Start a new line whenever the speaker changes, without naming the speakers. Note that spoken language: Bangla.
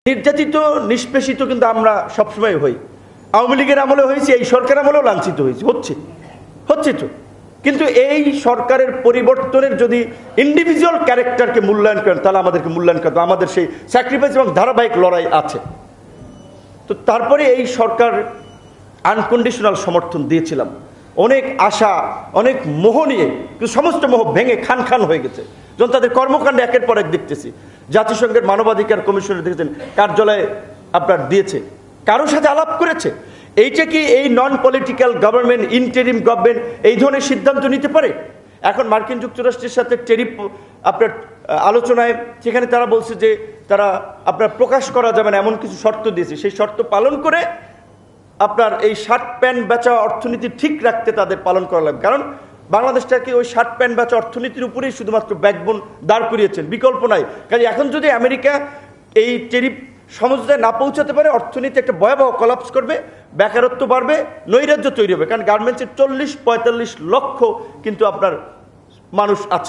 নির্যাতিত নিষ্পেষিত কিন্তু আমরা সবসময় হই। আওয়ামী লীগের আমলে হয়েছে, এই সরকার আমলেও লাঞ্ছিত হয়েছে, হচ্ছে তো। কিন্তু এই সরকারের পরিবর্তনের যদি ইন্ডিভিজুয়াল ক্যারেক্টারকে মূল্যায়ন করেন, তাহলে আমাদেরকে মূল্যায়ন করতে আমাদের সেই স্যাক্রিফাইস এবং ধারাবাহিক লড়াই আছে। তো তারপরে এই সরকার আনকন্ডিশনাল সমর্থন দিয়েছিলাম, অনেক আশা, অনেক মোহ নিয়ে, কিন্তু সমস্ত মোহ ভেঙে খান খান হয়ে গেছে যখন তাদের কর্মকাণ্ড একের পর এক দেখতেছি। জাতিসংঘের মানবাধিকার কমিশনের দেখেছেন কার্যালয়ে আপনার দিয়েছে, কারোর সাথে আলাপ করেছে। এইটা কি এই non political government, interim government এই ধরনের সিদ্ধান্ত নিতে পারে? এখন মার্কিন যুক্তরাষ্ট্রের সাথে টেরিফ আপনার আলোচনায় সেখানে তারা বলছে যে তারা আপনার প্রকাশ করা যাবে না এমন কিছু শর্ত দিয়েছে, সেই শর্ত পালন করে আপনার এই শার্ট প্যান্ট বেচা অর্থনীতি ঠিক রাখতে তাদের পালন করা লাগবে। কারণ বাংলাদেশটাকে ওই শার্ট প্যান্ট বেচা অর্থনীতির উপরেই শুধুমাত্র ব্যাকবোন দাঁড় করিয়েছেন, বিকল্প নাই। কাজে এখন যদি আমেরিকা এই টেরিফ সমঝোতায় না পৌঁছাতে পারে, অর্থনীতি একটা ভয়াবহ কলাপস করবে, বেকারত্ব বাড়বে, নৈরাজ্য তৈরি হবে। কারণ গার্মেন্টসের 40-45 লক্ষ কিন্তু আপনার মানুষ আছে।